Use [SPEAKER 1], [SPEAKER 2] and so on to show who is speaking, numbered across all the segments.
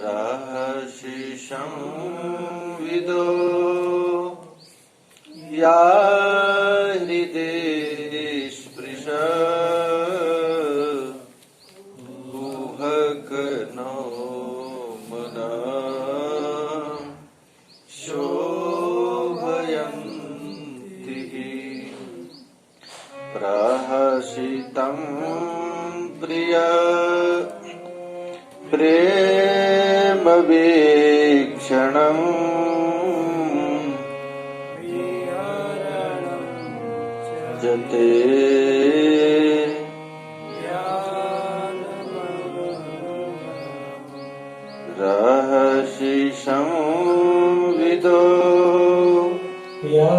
[SPEAKER 1] रहसि संविदो या हृदि स्पृशा गुहकनो मना शोभयन्ति प्रहसितं प्रिया प्रेम वीक्षणम् जते रहसि संविदो या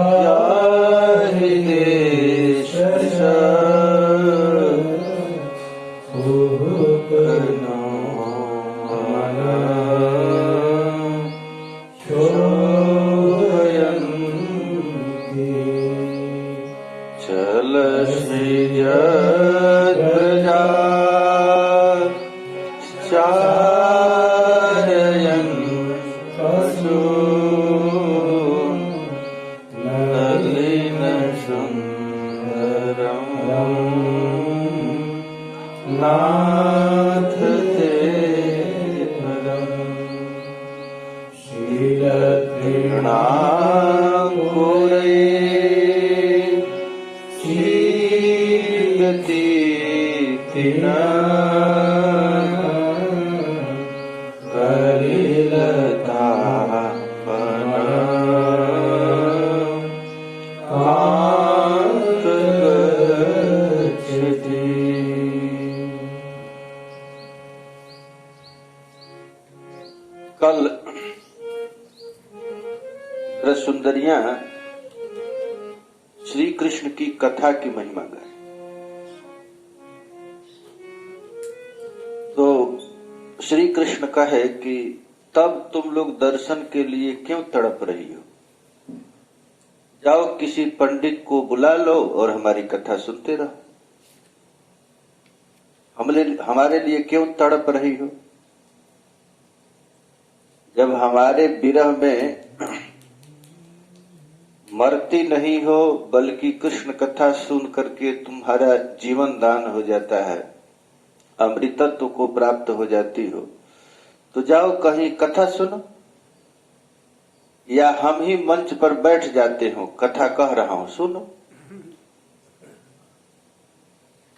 [SPEAKER 1] हृदि स्पृशा गुहकनो मना शोभयन्ति चलसि यद्व्रजा चारयन् पशून् नलिनसुन्दरम् नाथ ते पदम् शीलतृणाङ्कुरैः शीलतीतिना कलिलतापना आत्मगच्छति। कल सुंदरियां श्री कृष्ण की कथा की महिमा गाई। तो श्री कृष्ण कहे कि तब तुम लोग दर्शन के लिए क्यों तड़प रही हो, जाओ किसी पंडित को बुला लो और हमारी कथा सुनते रहो। हमारे लिए क्यों तड़प रही हो? जब हमारे विरह में मरती नहीं हो बल्कि कृष्ण कथा सुन करके तुम्हारा जीवन दान हो जाता है, अमृतत्व को प्राप्त हो जाती हो, तो जाओ कहीं कथा सुनो, या हम ही मंच पर बैठ जाते हो, कथा कह रहा हूं सुनो।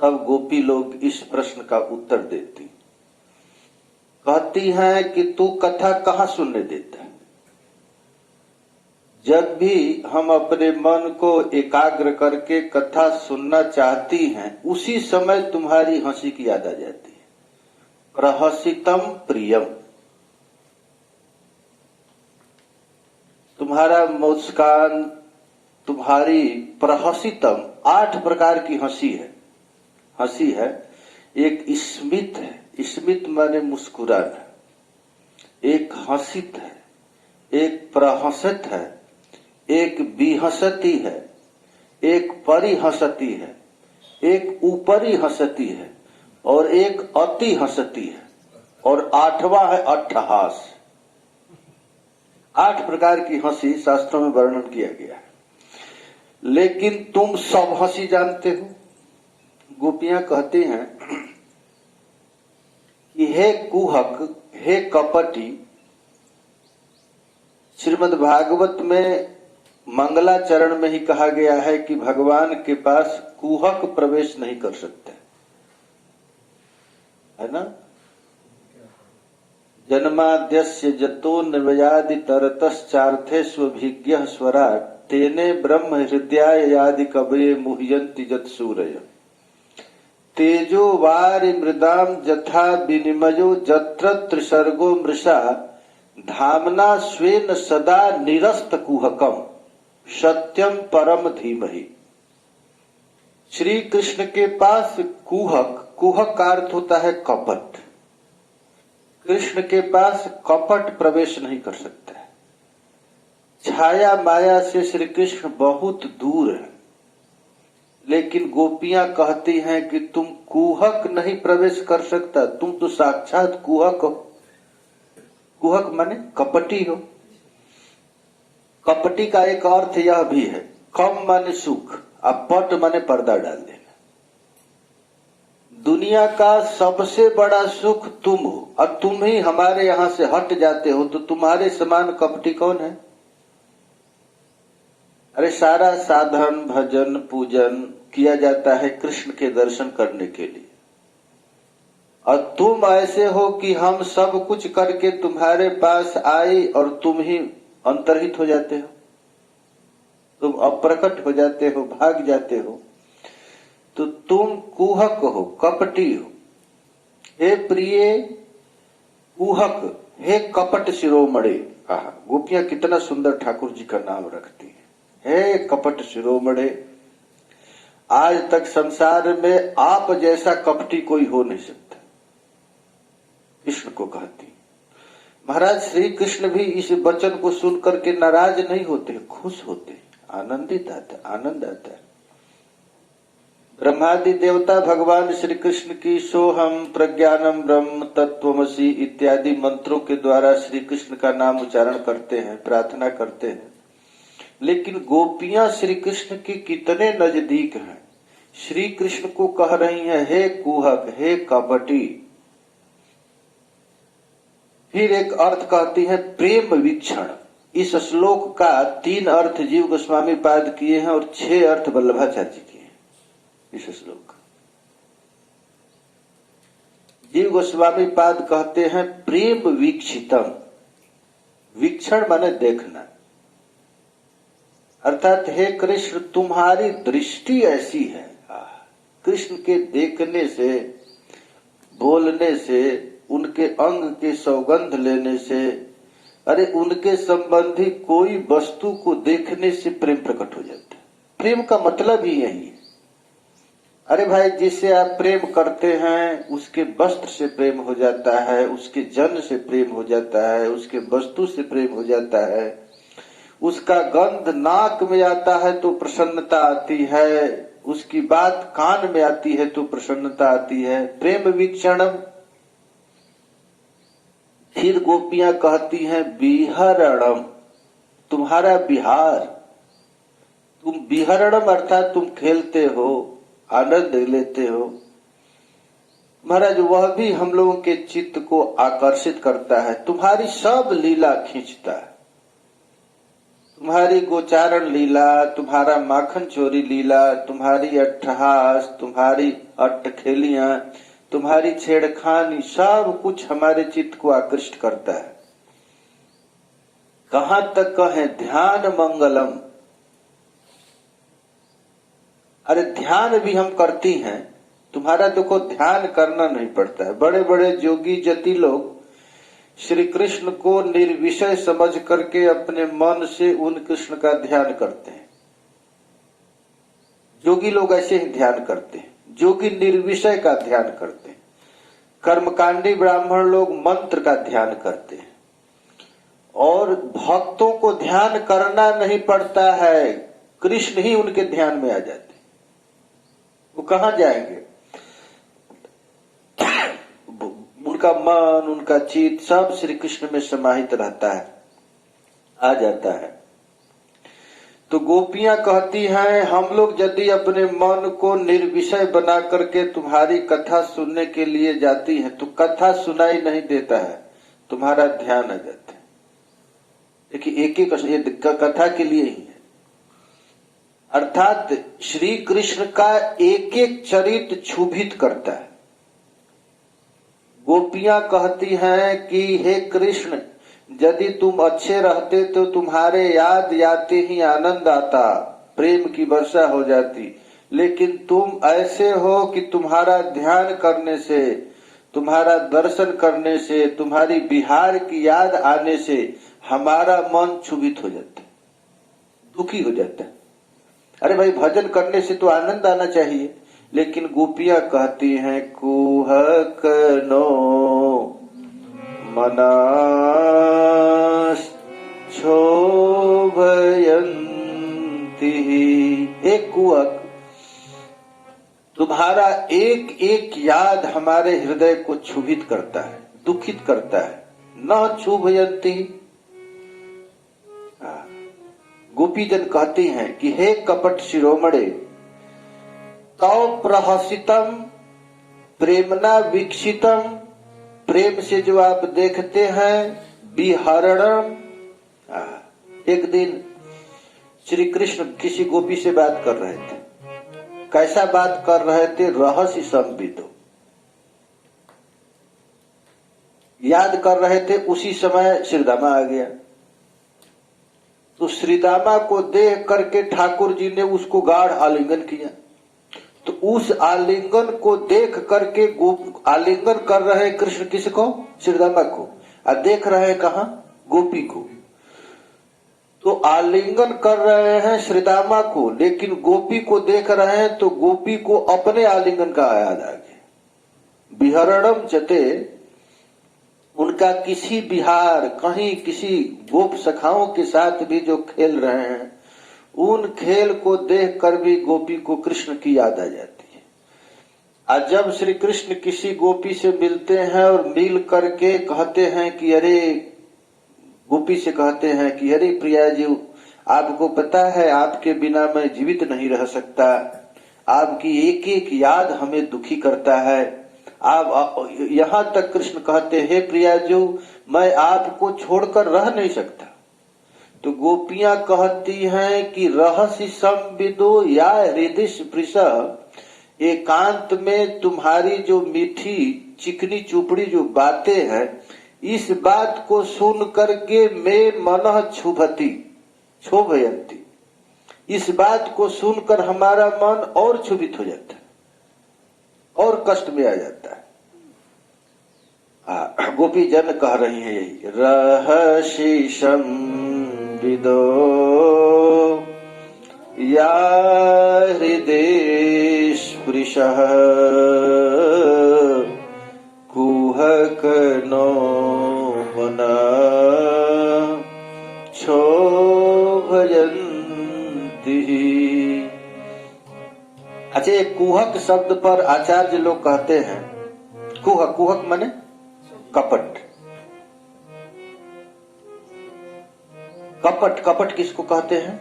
[SPEAKER 1] तब गोपी लोग इस प्रश्न का उत्तर देती, कहती हैं कि तू कथा कहाँ सुनने देता है? जब भी हम अपने मन को एकाग्र करके कथा सुनना चाहती हैं, उसी समय तुम्हारी हंसी की याद आ जाती है। प्रहसितम प्रियम, तुम्हारा मुस्कान, तुम्हारी प्रहसितम 8 प्रकार की हंसी है। एक स्मित है, स्मित माने मुस्कुराना, एक हंसित है, एक प्रहसित है, एक विहसती है, एक परिहसती है, एक ऊपरी हंसती है और एक अति हंसती है, और 8वां है अट्ठहास। 8 प्रकार की हंसी शास्त्रों में वर्णन किया गया है। लेकिन तुम सब हंसी जानते हो। गोपियां कहती हैं कि हे कुहक, हे कपटी, श्रीमद् भागवत में मंगलाचरण में ही कहा गया है कि भगवान के पास कुहक प्रवेश नहीं कर सकते, है ना? जन्माद्यस्य जतो निर्वयादि तरतश्चार्थेष्वभिज्ञः स्वराट तेने ब्रह्म हृदयाय यादि कवये मुह्यन्ति जत्सूरय तेजो वारि मृदाम जथा विनिमयो जत्र त्रिसर्गो मृषा धामना स्वेन सदा निरस्त कुहकम सत्यम परम धीमहि। श्री कृष्ण के पास कुहक का अर्थ होता है कपट। कृष्ण के पास कपट प्रवेश नहीं कर सकता है। छाया माया से श्री कृष्ण बहुत दूर है, लेकिन गोपियां कहती हैं कि तुम कुहक नहीं प्रवेश कर सकता, तुम तो साक्षात कुहक हो। कुहक माने कपटी हो। कपटी का एक अर्थ यह भी है, कम माने सुख, अब पट माने पर्दा डाल देना। दुनिया का सबसे बड़ा सुख तुम हो और तुम ही हमारे यहां से हट जाते हो, तो तुम्हारे समान कपटी कौन है? अरे सारा साधन भजन पूजन किया जाता है कृष्ण के दर्शन करने के लिए, और तुम ऐसे हो कि हम सब कुछ करके तुम्हारे पास आए और तुम ही अंतर्हित हो जाते हो, तुम अप्रकट हो जाते हो, भाग जाते हो। तो तुम कुहक हो, कपटी हो। हे प्रिय कुहक, हे कपट शिरोमणि। गोपियां कितना सुंदर ठाकुर जी का नाम रखती है, हे कपट शिरोमणि। आज तक संसार में आप जैसा कपटी कोई हो नहीं सकता, कृष्ण को कहती। महाराज श्री कृष्ण भी इस वचन को सुनकर के नाराज नहीं होते, खुश होते, आनंदित आता, आनंद आता है। ब्रह्मादि देवता भगवान श्री कृष्ण की सोहम प्रज्ञानम ब्रह्म तत्वमसि इत्यादि मंत्रों के द्वारा श्री कृष्ण का नाम उच्चारण करते हैं, प्रार्थना करते हैं। लेकिन गोपियां श्री कृष्ण के कितने नजदीक हैं। श्री कृष्ण को कह रही हैं, हे कुहक, हे कपटी। फिर एक अर्थ कहती है प्रेम वीक्षण। इस श्लोक का 3 अर्थ जीव गोस्वामी पाद किए हैं और 6 अर्थ वल्लभाचार्य जी किए हैं इस श्लोक। जीव गोस्वामी पाद कहते हैं प्रेम वीक्षितम। वीक्षण माने देखना, अर्थात हे कृष्ण तुम्हारी दृष्टि ऐसी है। कृष्ण के देखने से, बोलने से, उनके अंग के सौगंध लेने से, अरे उनके संबंधी कोई वस्तु को देखने से प्रेम प्रकट हो जाता है। प्रेम का मतलब ही यही है। अरे भाई जिससे आप प्रेम करते हैं उसके वस्त्र से प्रेम हो जाता है, उसके जन से प्रेम हो जाता है, उसके वस्तु से प्रेम हो जाता है, उसका गंध नाक में आता है तो प्रसन्नता आती है, उसकी बात कान में आती है तो प्रसन्नता आती है। प्रेम वीक्षणम। फिर गोपियां कहती हैं विहरणम, तुम्हारा विहार। तुम विहरणम अर्थात तुम खेलते हो, आनंद लेते हो। महाराज वह भी हम लोगों के चित्त को आकर्षित करता है। तुम्हारी सब लीला खींचता है, तुम्हारी गोचारण लीला, तुम्हारा माखन चोरी लीला, तुम्हारी अट्ठहास, तुम्हारी अट्ठखेलियां, तुम्हारी छेड़खानी, सब कुछ हमारे चित्त को आकृष्ट करता है। कहां तक कहें ध्यान मंगलम। अरे ध्यान भी हम करती हैं, तुम्हारा देखो ध्यान करना नहीं पड़ता है। बड़े बड़े जोगी जति लोग श्री कृष्ण को निर्विषय समझ करके अपने मन से उन कृष्ण का ध्यान करते हैं। जोगी लोग ऐसे ही ध्यान करते हैं, जोगी निर्विषय का ध्यान करते हैं। कर्मकांडी ब्राह्मण लोग मंत्र का ध्यान करते हैं। और भक्तों को ध्यान करना नहीं पड़ता है, कृष्ण ही उनके ध्यान में आ जाते हैं। वो कहां जाएंगे? उनका मन, उनका चित्त सब श्री कृष्ण में समाहित रहता है, आ जाता है। तो गोपियां कहती हैं हम लोग यदि अपने मन को निर्विषय बना करके तुम्हारी कथा सुनने के लिए जाती हैं तो कथा सुनाई नहीं देता है, तुम्हारा ध्यान आ जाता है। देखिए एक एक कथा के लिए ही है। अर्थात श्री कृष्ण का एक एक चरित्र क्षुभित करता है। गोपियां कहती हैं कि हे कृष्ण यदि तुम अच्छे रहते तो तुम्हारे याद आते ही आनंद आता, प्रेम की वर्षा हो जाती। लेकिन तुम ऐसे हो कि तुम्हारा ध्यान करने से, तुम्हारा दर्शन करने से, तुम्हारी विहार की याद आने से हमारा मन क्षुभित हो जाता है, दुखी हो जाता है। अरे भाई भजन करने से तो आनंद आना चाहिए। लेकिन गोपियां कहती हैं कुहक नो मना क्षोभयन्ति। एक कुहक तुम्हारा एक एक याद हमारे हृदय को क्षुभित करता है, दुखित करता है। न क्षुभयंती, गोपीजन कहती हैं कि हे कपट शिरोमणे, तौ प्रहसितम प्रेमना वीक्षितम, प्रेम से जो आप देखते हैं, विहरणम। एक दिन श्री कृष्ण किसी गोपी से बात कर रहे थे। कैसा बात कर रहे थे? रहस्य संविदो, याद कर रहे थे। उसी समय श्रीदामा आ गया। तो श्रीदामा को देख करके ठाकुर जी ने उसको गाढ़ आलिंगन किया। तो उस आलिंगन को देख करके आलिंगन कर रहे कृष्ण किसको? श्रीदामा को। और देख रहे कहा? गोपी को। तो आलिंगन कर रहे हैं श्रीदामा को, लेकिन गोपी को देख रहे हैं तो गोपी को अपने आलिंगन का याद आ गया। विहरणम चते, उनका किसी विहार, कहीं किसी गोप सखाओं के साथ भी जो खेल रहे हैं, उन खेल को देख कर भी गोपी को कृष्ण की याद आ जाती है। और जब श्री कृष्ण किसी गोपी से मिलते हैं और मिल करके कहते हैं कि अरे, गोपी से कहते हैं कि अरे प्रिया जी, आपको पता है आपके बिना मैं जीवित नहीं रह सकता, आपकी एक एक याद हमें दुखी करता है। आप यहाँ तक कृष्ण कहते हैं, हे प्रिया जी, मैं आपको छोड़कर रह नहीं सकता। तो गोपियां कहती हैं कि रहस्य संविदो या हृदय स्पृश, एकांत में तुम्हारी जो मीठी चिकनी चुपड़ी जो बातें हैं, इस बात को सुन करके मैं मन क्षुभती क्षोभयंती, इस बात को सुनकर हमारा मन और क्षुभित हो जाता है और कष्ट में आ जाता है। गोपी जन कह रही है यही, रहस्य संविदो या हृदय स्पृशः, कुहक नो मना क्षोभयन्ति। अच्छा, कुहक शब्द पर आचार्य लोग कहते हैं, कुहक, कुहक माने कपट। कपट, कपट किसको कहते हैं?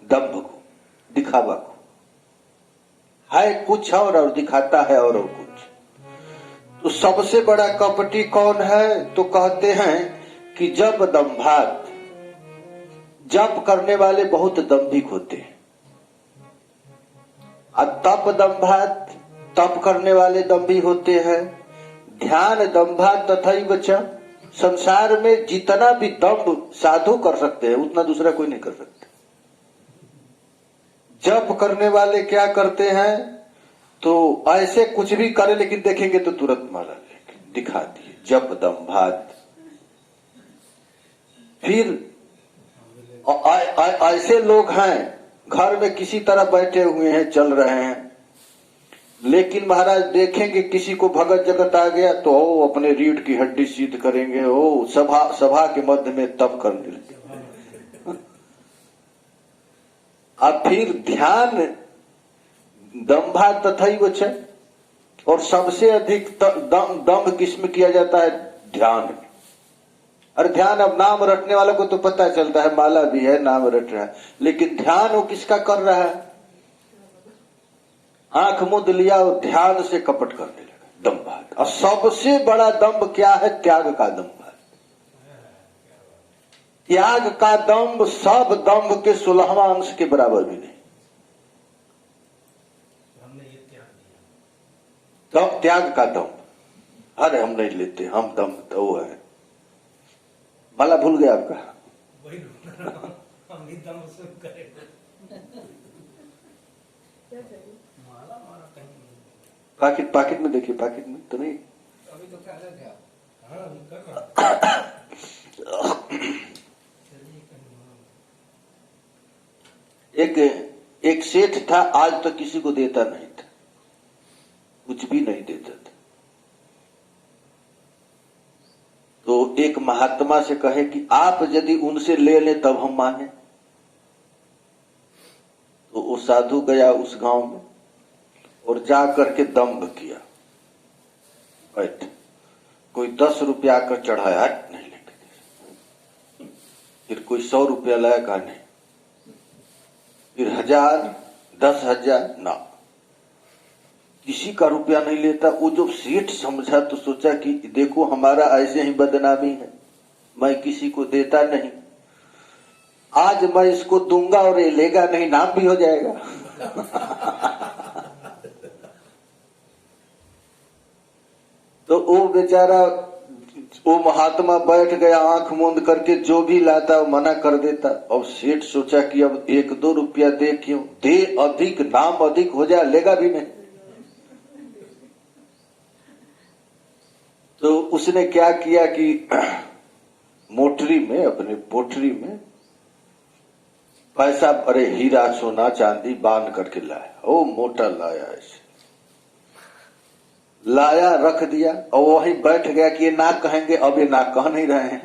[SPEAKER 1] दंभ को, दिखावा को। है कुछ और दिखाता है और कुछ। तो सबसे बड़ा कपटी कौन है? तो कहते हैं कि जब दंभात, जप करने वाले बहुत दंभिक होते हैं। और तप दंभात, तप करने वाले दंभी होते हैं। ध्यान दंभात तथैव च, संसार में जितना भी दंभ साधु कर सकते हैं उतना दूसरा कोई नहीं कर सकता। जप करने वाले क्या करते हैं? तो ऐसे कुछ भी करे, लेकिन देखेंगे तो तुरंत मारा दिखा दिए, जप दंभात। फिर ऐसे लोग हैं घर में किसी तरह बैठे हुए हैं, चल रहे हैं, लेकिन महाराज देखेंगे किसी को भगत जगत आ गया तो ओ अपने रीढ़ की हड्डी सीध करेंगे, ओ सभा के मध्य में तप करने लगे। अब फिर ध्यान दंभा तथैव च, और सबसे अधिक दंभ किसमें किया जाता है? ध्यान। और ध्यान, अब नाम रटने वालों को तो पता चलता है, माला भी है, नाम रट रहा है, लेकिन ध्यान वो किसका कर रहा है? आंख मुद लिया और ध्यान से कपट करने लगा, दंभ। और सबसे बड़ा दंभ क्या है? त्याग का दंभ। त्याग का दंभ सब दंभ के 16वां अंश के बराबर भी नहीं। तो त्याग का दंभ, अरे हम नहीं लेते, हम दम तो वो है। माला भूल गया आपका? पाकिट, पाकिट में देखिए, पाकिट में तो नहीं। अभी तो क्या गया? एक सेठ था, आज तक किसी को देता नहीं था, कुछ भी नहीं देता था। तो एक महात्मा से कहे कि आप यदि उनसे ले लें तब हम माने। तो वो साधु गया उस गांव में और जा करके दम्भ किया। बैठ, कोई 10 रुपया आकर चढ़ाया, नहीं लेंगे। फिर कोई 100 रुपया लाया, कहा नहीं। फिर 1000, 10,000, ना, किसी का रुपया नहीं लेता। वो जो सेठ समझा तो सोचा कि देखो हमारा ऐसे ही बदनामी है, मैं किसी को देता नहीं, आज मैं इसको दूंगा और ये लेगा नहीं, नाम भी हो जाएगा। तो वो बेचारा, वो महात्मा बैठ गया आंख मूंद करके, जो भी लाता वो मना कर देता। और सेठ सोचा कि अब 1-2 रुपया दे, क्यों दे, अधिक नाम अधिक हो जाए, लेगा भी नहीं। तो उसने क्या किया कि मोटरी में, अपने पोटरी में पैसा, अरे हीरा सोना चांदी बांध करके लाया। ओ मोटा लाया, ऐसे लाया, रख दिया और वहीं बैठ गया कि ये ना कहेंगे। अब ये ना कह नहीं रहे हैं।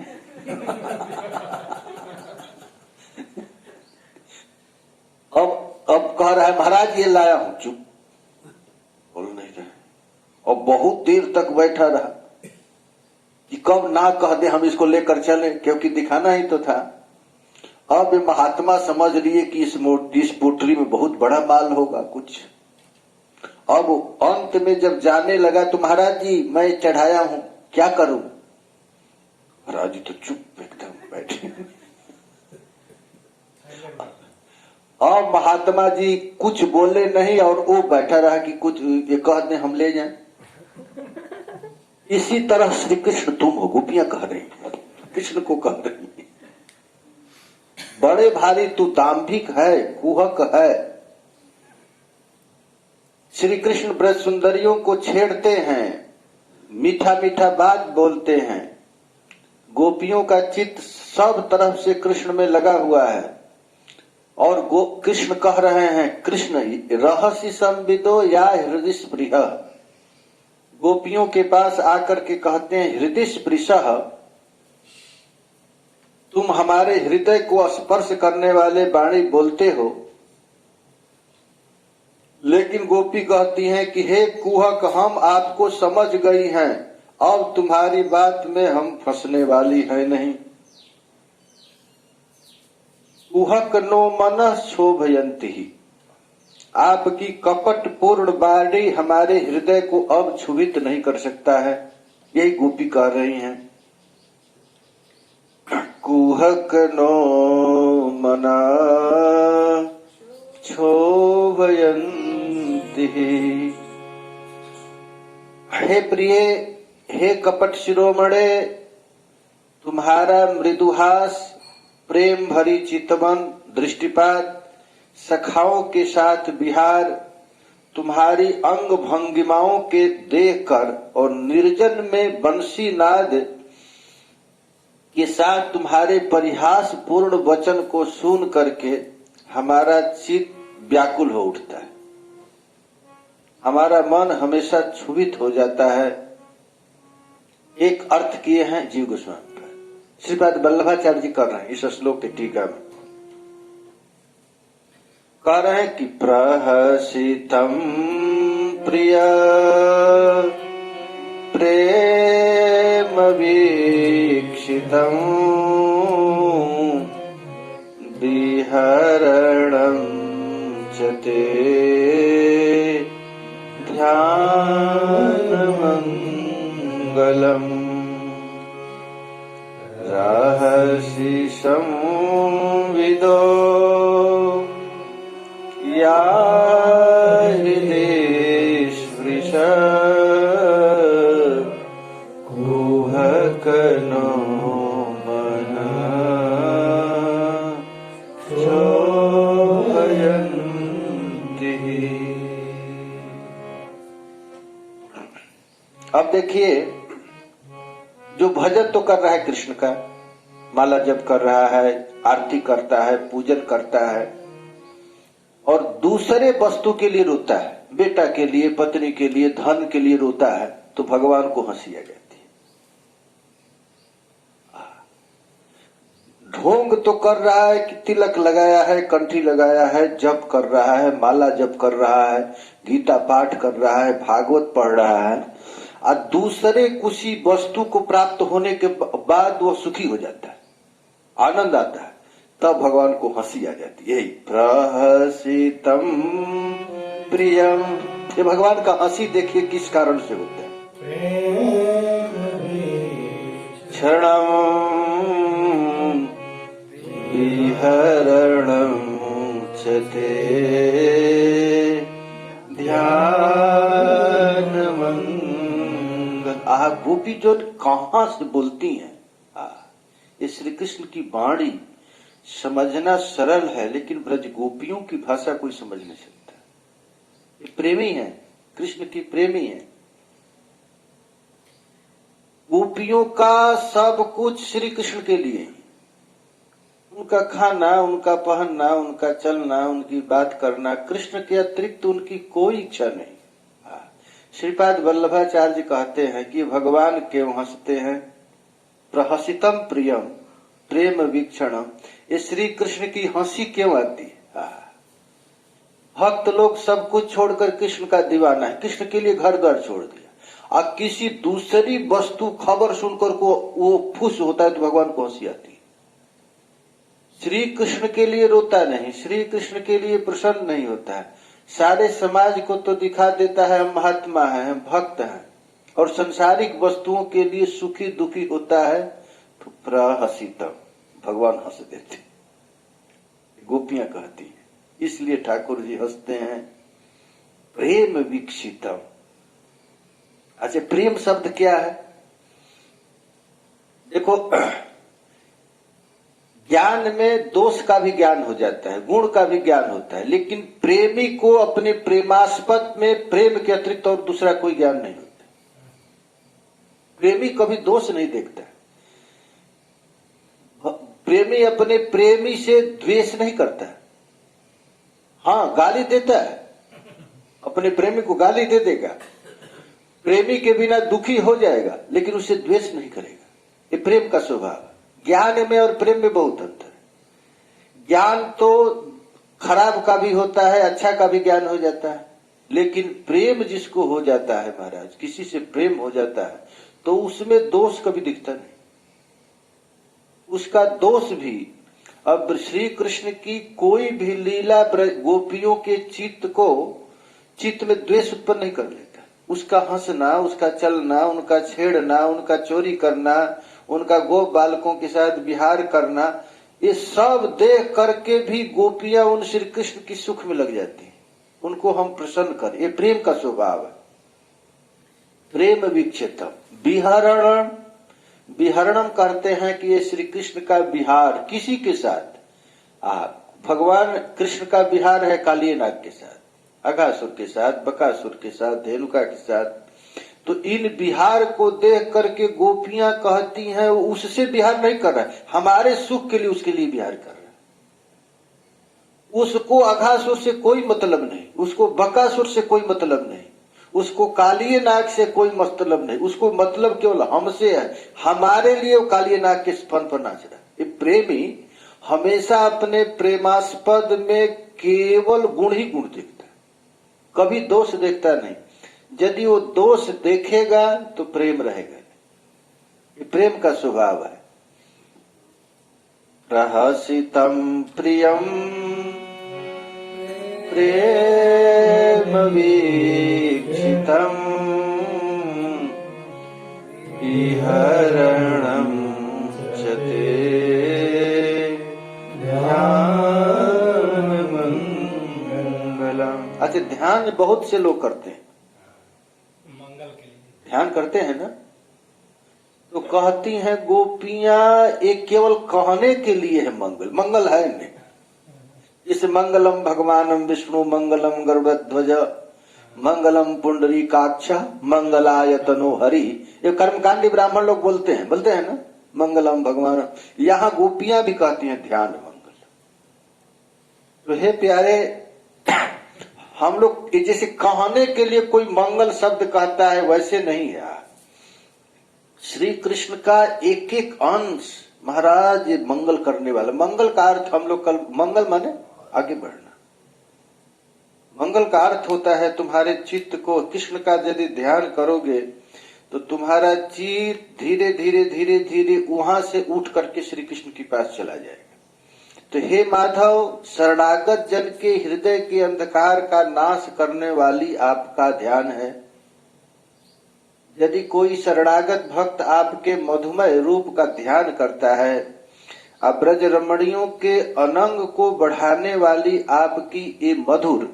[SPEAKER 1] अब कह रहा है महाराज ये लाया हूं, चुप, बोल नहीं रहे। और बहुत देर तक बैठा रहा कि कब ना कह दे, हम इसको लेकर चले, क्योंकि दिखाना ही तो था। अब महात्मा समझ लिए कि इस पोटरी में बहुत बड़ा माल होगा कुछ। अब अंत में जब जाने लगा तो महाराज जी मैं चढ़ाया हूं, क्या करूं? महाराज जी तो चुप एकदम बैठे। अब महात्मा जी कुछ बोले नहीं और वो बैठा रहा कि कुछ ये कह दे हम ले जाएं। इसी तरह श्री कृष्ण तुम हो, गोपियां कह रही, कृष्ण को कह रही, बड़े भारी तू दाम्भिक है, कुहक है। श्री कृष्ण ब्रज सुंदरियों को छेड़ते हैं, मीठा मीठा बात बोलते हैं, गोपियों का चित्त सब तरफ से कृष्ण में लगा हुआ है। और कृष्ण कह रहे हैं, कृष्ण रहस्य संविदो या हृदय स्पृह, गोपियों के पास आकर के कहते हैं, हृदय स्पृशः, तुम हमारे हृदय को स्पर्श करने वाले वाणी बोलते हो। लेकिन गोपी कहती हैं कि हे कुहक, हम आपको समझ गई हैं, अब तुम्हारी बात में हम फंसने वाली है नहीं। कुहक नो मनः शोभयन्ति, आपकी कपट पूर्ण वाणी हमारे हृदय को अब क्षुभित नहीं कर सकता है, यही गोपी कह रही हैं। कुहक नो मनः क्षोभयन्ति, हे प्रिय, हे कपट शिरोमणे, तुम्हारा मृदुहास, प्रेम भरी चितवन, दृष्टिपात, सखाओं के साथ विहार, तुम्हारी अंग भंगिमाओं के देखकर और निर्जन में बंसी नाद के साथ तुम्हारे परिहास पूर्ण वचन को सुन करके हमारा चित्त व्याकुल हो उठता है, हमारा मन हमेशा क्षुभित हो जाता है। एक अर्थ किए हैं जीव गोस्वामी पर, श्रीपाद वल्लभाचार्य जी कर रहे हैं इस श्लोक के टीका में, कह रहे हैं कि प्रहसितम प्रिय प्रेम वीक्षितम विहरणं च ते ध्यानमंगलम् रहसि संविदो या हृदेश्वृश कुहक नो मनः क्षोभयन्ति। अब देखिए, जो भजन तो कर रहा है कृष्ण का, माला जप कर रहा है, आरती करता है, पूजन करता है, और दूसरे वस्तु के लिए रोता है, बेटा के लिए, पत्नी के लिए, धन के लिए रोता है, तो भगवान को हंसी आ जाती है। ढोंग तो कर रहा है कि तिलक लगाया है, कंठी लगाया है, जप कर रहा है, माला जप कर रहा है, गीता पाठ कर रहा है, भागवत पढ़ रहा है, और दूसरे किसी वस्तु को प्राप्त होने के बाद वो सुखी हो जाता है, आनंद आता है, तब भगवान को हंसी आ जाती है। प्रहसितम प्रियम, ये भगवान का हंसी देखिए किस कारण से होता है। क्षणम विहरणम चते ध्यानमंग। आह, गोपी जो कहां से बोलती हैं। ये श्री कृष्ण की वाणी समझना सरल है, लेकिन ब्रज गोपियों की भाषा कोई समझ नहीं सकता। ये प्रेमी है, कृष्ण की प्रेमी है। गोपियों का सब कुछ श्री कृष्ण के लिए, उनका खाना, उनका पहनना, उनका चलना, उनकी बात करना, कृष्ण के अतिरिक्त उनकी कोई इच्छा नहीं। श्रीपाद वल्लभाचार्य कहते हैं कि भगवान क्यों हंसते हैं। प्रहसितम प्रियम, प्रेम वीक्षणम, ये श्री कृष्ण की हंसी क्यों आती है। भक्त लोग सब कुछ छोड़कर कृष्ण का दीवाना है, कृष्ण के लिए घर द्वार छोड़ दिया, और किसी दूसरी वस्तु खबर सुनकर को वो खुश होता है तो भगवान को हंसी आती है। श्री कृष्ण के लिए रोता नहीं, श्री कृष्ण के लिए प्रसन्न नहीं होता है, सारे समाज को तो दिखा देता है हम महात्मा हैं, हम भक्त हैं, और संसारिक वस्तुओं के लिए सुखी दुखी होता है तो प्रहसितम, भगवान हंस देते, गोपियां कहती हैं। इसलिए ठाकुर जी हंसते हैं। प्रेम वीक्षितम। अच्छा, प्रेम शब्द क्या है? देखो, ज्ञान में दोष का भी ज्ञान हो जाता है, गुण का भी ज्ञान होता है, लेकिन प्रेमी को अपने प्रेमास्पद में प्रेम के अतिरिक्त और दूसरा कोई ज्ञान नहीं होता। प्रेमी कभी दोष नहीं देखता। प्रेमी अपने प्रेमी से द्वेष नहीं करता। हाँ, गाली देता है, अपने प्रेमी को गाली दे देगा, प्रेमी के बिना दुखी हो जाएगा, लेकिन उसे द्वेष नहीं करेगा। ये प्रेम का स्वभाव। ज्ञान में और प्रेम में बहुत अंतर है। ज्ञान तो खराब का भी होता है, अच्छा का भी ज्ञान हो जाता है, लेकिन प्रेम जिसको हो जाता है महाराज, किसी से प्रेम हो जाता है तो उसमें दोष कभी दिखता नहीं, उसका दोष भी। अब श्री कृष्ण की कोई भी लीला गोपियों के चित्त में द्वेष उत्पन्न नहीं कर लेता। उसका हंसना, उसका चलना, उनका छेड़ना, उनका चोरी करना, उनका गोप बालकों के साथ विहार करना, ये सब देख करके भी गोपियां उन श्री कृष्ण की सुख में लग जाती हैं, उनको हम प्रसन्न करें। ये प्रेम का स्वभाव है। प्रेम वीक्षितम। विहरण, विहरणम करते हैं कि ये श्री कृष्ण का विहार किसी के साथ। भगवान कृष्ण का विहार है कालिये नाग के साथ, अघासुर के साथ, बकासुर के साथ, धेनुका के साथ। तो इन विहार को देख करके गोपियां कहती हैं उससे विहार नहीं कर रहा है, हमारे सुख के लिए उसके लिए विहार कर रहा है। उसको अघासुर से कोई मतलब नहीं, उसको बकासुर से कोई मतलब नहीं, उसको कालिये नाग से कोई मतलब नहीं, उसको मतलब केवल हमसे है, हमारे लिए वो कालिये नाग के फन पर नाच रहा है। ये प्रेमी हमेशा अपने प्रेमास्पद में केवल गुण ही गुण देखता है, कभी दोष देखता नहीं। यदि वो दोष देखेगा तो प्रेम रहेगा। ये प्रेम का स्वभाव है। रहसितम प्रियम प्रेम वीक्षितम विहरणम चते ध्यानमंगलम। अच्छा, ध्यान बहुत से लोग करते हैं, ध्यान करते हैं ना, तो कहती हैं गोपियां एक केवल कहने के लिए है मंगल, मंगल है नहीं। इस मंगलम भगवानम विष्णु मंगलम गरुड़ध्वज मंगलम पुंडरीकाक्ष मंगलायतनो हरि, ये कर्मकांडी ब्राह्मण लोग बोलते हैं ना मंगलम भगवान। यहाँ गोपियां भी कहती हैं ध्यान मंगल। तो हे प्यारे, हम लोग जैसे कहने के लिए कोई मंगल शब्द कहता है वैसे नहीं है। श्री कृष्ण का एक एक अंश महाराज ये मंगल करने वाला, मंगल का अर्थ हम लोग कल, मंगल माने आगे बढ़ना, मंगल का अर्थ होता है तुम्हारे चित्त को कृष्ण का यदि ध्यान करोगे तो तुम्हारा चित्त धीरे धीरे धीरे धीरे वहां से उठ करके श्री कृष्ण के पास चला जाएगा। तो हे माधव, शरणागत जन के हृदय के अंधकार का नाश करने वाली आपका ध्यान है। यदि कोई शरणागत भक्त आपके मधुमय रूप का ध्यान करता है, अब ब्रज रमणियों के अनंग को बढ़ाने वाली आपकी ये मधुर,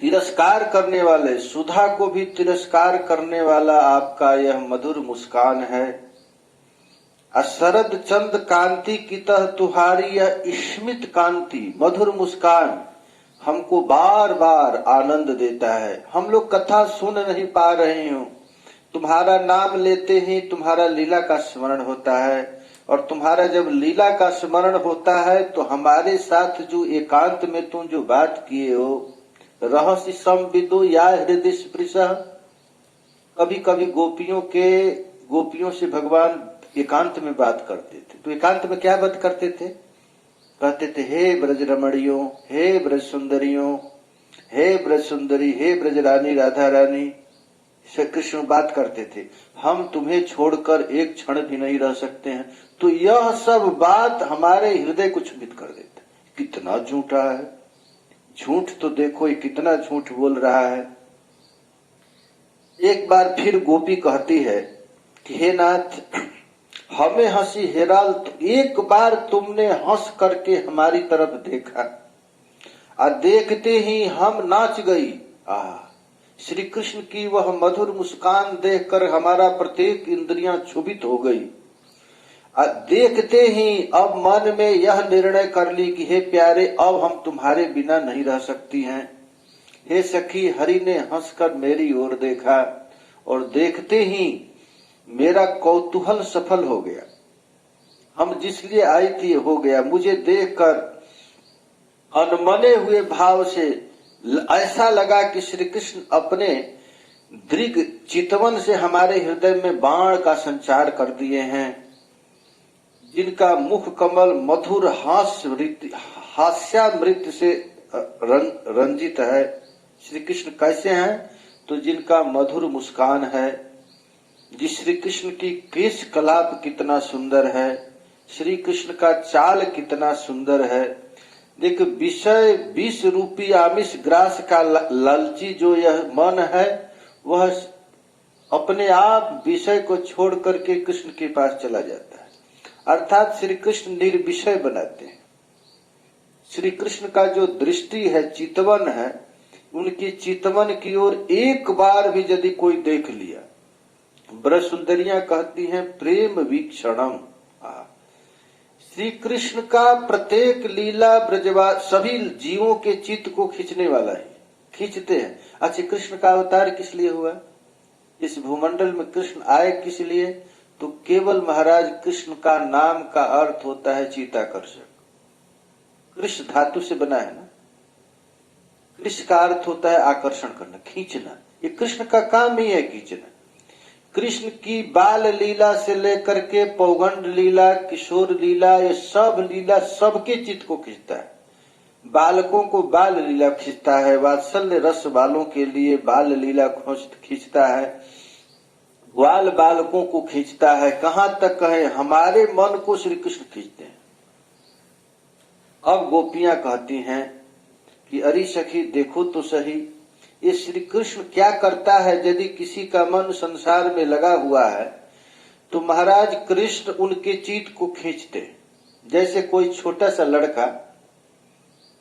[SPEAKER 1] तिरस्कार करने वाले सुधा को भी तिरस्कार करने वाला आपका यह मधुर मुस्कान है। शरद चंद कांति की तह तुम्हारी यह स्मित कांति, मधुर मुस्कान हमको बार बार आनंद देता है। हम लोग कथा सुन नहीं पा रहे हो, तुम्हारा नाम लेते ही तुम्हारा लीला का स्मरण होता है, और तुम्हारा जब लीला का स्मरण होता है तो हमारे साथ जो एकांत में तुम जो बात किए हो, रहस्य संविदो या हृदय स्पृश, कभी कभी गोपियों से भगवान एकांत में बात करते थे। तो एकांत में क्या बात करते थे? कहते थे हे ब्रज रमणियों, हे ब्रज सुंदरियों, हे ब्रज सुंदरी, हे ब्रज रानी, राधा रानी। श्री कृष्ण बात करते थे, हम तुम्हें छोड़कर एक क्षण भी नहीं रह सकते हैं। तो यह सब बात हमारे हृदय को क्षुभित कर देता। कितना झूठा है, झूठ तो देखो ये कितना झूठ बोल रहा है। एक बार फिर गोपी कहती है कि हे नाथ, हमें हंसी हेराल, तो एक बार तुमने हंस करके हमारी तरफ देखा और देखते ही हम नाच गई। श्री कृष्ण की वह मधुर मुस्कान देखकर हमारा प्रत्येक इंद्रियां क्षुभित हो गई। देखते ही अब मन में यह निर्णय कर ली कि हे प्यारे, अब हम तुम्हारे बिना नहीं रह सकती हैं। हे सखी, हरि ने हंसकर मेरी ओर देखा और देखते ही मेरा कौतूहल सफल हो गया। हम जिसलिए आई थी हो गया। मुझे देखकर अनमने हुए भाव से ऐसा लगा कि श्री कृष्ण अपने दृढ़ चितवन से हमारे हृदय में बाण का संचार कर दिए हैं, जिनका मुख कमल मधुर हास्यामृत से रंजित है। श्री कृष्ण कैसे हैं? तो जिनका मधुर मुस्कान है, जिस श्री कृष्ण की केश कलाप कितना सुंदर है, श्री कृष्ण का चाल कितना सुंदर है। देख, विषय 20 रूपी आमिष ग्रास का लालची जो यह मन है, वह अपने आप विषय को छोड़ करके कृष्ण के पास चला जाता है। अर्थात श्री कृष्ण निर्विषय बनाते हैं। श्री कृष्ण का जो दृष्टि है, चितवन है, उनकी चितवन की ओर एक बार भी यदि कोई देख लिया, ब्रज सुंदरियां कहती हैं प्रेम वीक्षणम। श्री कृष्ण का प्रत्येक लीला ब्रजवा सभी जीवों के चित्त को खींचने वाला है, खींचते हैं। अच्छा, कृष्ण का अवतार किस लिए हुआ? इस भूमंडल में कृष्ण आए किस लिए? तो केवल महाराज कृष्ण का नाम का अर्थ होता है चित्ताकर्षक। कृष्ण धातु से बना है ना, कृष्ण का अर्थ होता है आकर्षण करना, खींचना। ये कृष्ण का काम ही है, खींचना। कृष्ण की बाल लीला से लेकर के पौगंड लीला, किशोर लीला, ये सब लीला सबके चित्त को खींचता है। बालकों को बाल लीला खींचता है, वात्सल्य रस वालों के लिए बाल लीला खींचता है, ग्वाल बालकों को खींचता है। कहां तक कहे, हमारे मन को श्री कृष्ण खींचते हैं। अब गोपियां कहती हैं कि अरे सखी देखो तो सही, ये श्री कृष्ण क्या करता है। यदि किसी का मन संसार में लगा हुआ है तो महाराज कृष्ण उनके चित्त को खींचते। जैसे कोई छोटा सा लड़का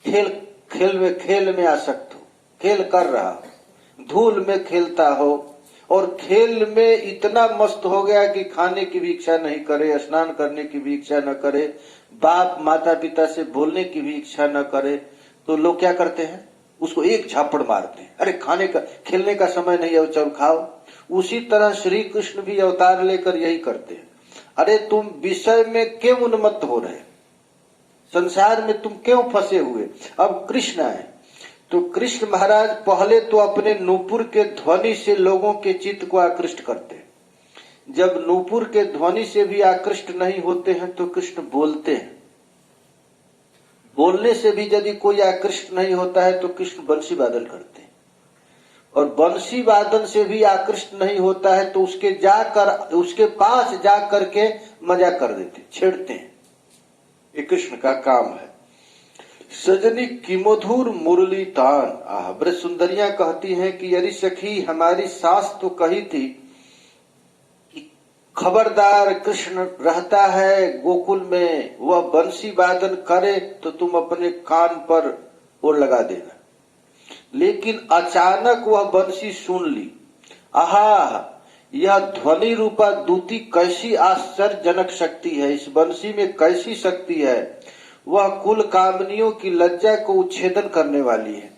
[SPEAKER 1] खेल में आसक्त हो, खेल कर रहा हो, धूल में खेलता हो और खेल में इतना मस्त हो गया कि खाने की भी इच्छा नहीं करे, स्नान करने की भी इच्छा न करे, बाप माता पिता से बोलने की भी इच्छा न करे, तो लोग क्या करते हैं? उसको एक झापड़ मारते हैं। अरे खाने का खेलने का समय नहीं है, चल खाओ। उसी तरह श्री कृष्ण भी अवतार लेकर यही करते हैं। अरे तुम विषय में क्यों उन्मत्त हो रहे, संसार में तुम क्यों फंसे हुए? अब कृष्ण आए तो कृष्ण महाराज पहले तो अपने नूपुर के ध्वनि से लोगों के चित्त को आकृष्ट करते हैं। जब नूपुर के ध्वनि से भी आकृष्ट नहीं होते हैं तो कृष्ण बोलते हैं। बोलने से भी यदि कोई आकृष्ट नहीं होता है तो कृष्ण बंसी वादन करते हैं। और बंसी वादन से भी आकृष्ट नहीं होता है तो उसके पास जाकर के मजा कर देते, छेड़ते हैं। ये कृष्ण का काम है। सजनी की मधुर मुरली तान। ब्रज सुंदरियां कहती हैं कि यदि सखी हमारी सास तो कही थी कि खबरदार कृष्ण रहता है गोकुल में, वह बंसी वादन करे तो तुम अपने कान पर वो लगा देना। लेकिन अचानक वह बंसी सुन ली। आहा, यह ध्वनि रूपा दूती कैसी आश्चर्यजनक शक्ति है। इस बंसी में कैसी शक्ति है। वह कुल कामनियों की लज्जा को उच्छेदन करने वाली है।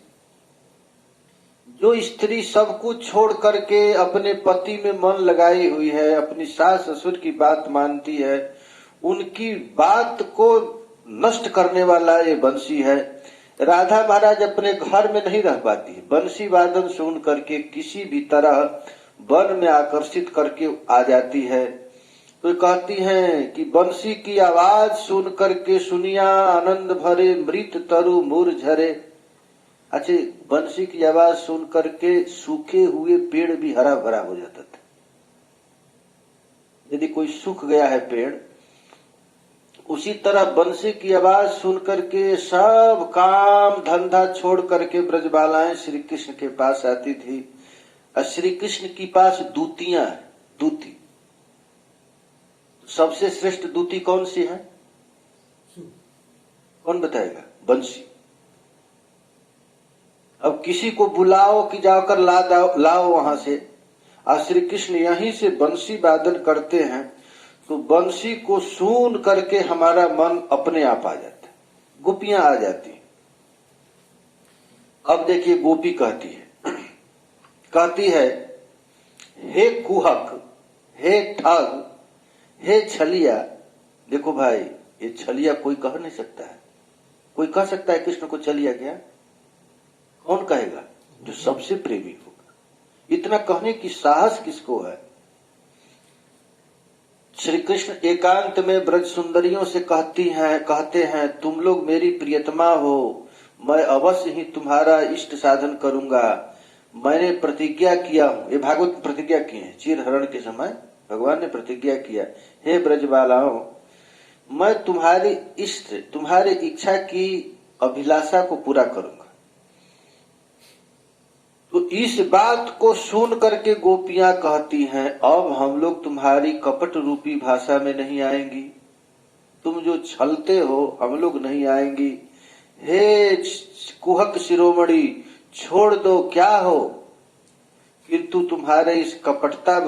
[SPEAKER 1] जो स्त्री सब कुछ छोड़ करके अपने पति में मन लगाई हुई है, अपनी सास ससुर की बात मानती है, उनकी बात को नष्ट करने वाला ये बंसी है। राधा महाराज अपने घर में नहीं रह पाती, बंसी वादन सुन करके किसी भी तरह वन में आकर्षित करके आ जाती है। तो कहती हैं कि बंसी की आवाज सुन करके सुनिया आनंद भरे मृत तरु मुर झरे। अच्छा, बंसी की आवाज सुन करके सूखे हुए पेड़ भी हरा भरा हो जाता था। यदि कोई सूख गया है पेड़, उसी तरह बंसी की आवाज सुन करके सब काम धंधा छोड़ करके ब्रजबालाएं श्री कृष्ण के पास आती थी। और श्री कृष्ण के पास दूतियां, दूती सबसे श्रेष्ठ दूती कौन सी है? कौन बताएगा? बंसी। अब किसी को बुलाओ कि जाकर लाओ वहां से, और श्री कृष्ण यहीं से बंसी वादन करते हैं तो बंसी को सुन करके हमारा मन अपने आप आ जाता है, गोपियां आ जाती। अब देखिए गोपी कहती है हे कुहक, हे ठग, हे छलिया। देखो भाई, ये छलिया कोई कह नहीं सकता है। कोई कह सकता है कृष्ण को छलिया क्या? कौन कहेगा? जो सबसे प्रेमी होगा। इतना कहने की साहस किसको है? श्री कृष्ण एकांत में ब्रज सुंदरियों से कहते हैं तुम लोग मेरी प्रियतमा हो, मैं अवश्य ही तुम्हारा इष्ट साधन करूंगा। मैंने प्रतिज्ञा किया हूं। ये भागवत प्रतिज्ञा की है। चीरहरण के समय भगवान ने प्रतिज्ञा किया, हे ब्रजबालाओं, मैं तुम्हारी इष्ट, तुम्हारी इच्छा की अभिलाषा को पूरा करूंगा। तो इस बात को सुन करके गोपियां कहती हैं अब हम लोग तुम्हारी कपट रूपी भाषा में नहीं आएंगी, तुम जो छलते हो हम लोग नहीं आएंगी। हे कुहक शिरोमणि, छोड़ दो, क्या हो, किंतु तुम्हारे इस कपटता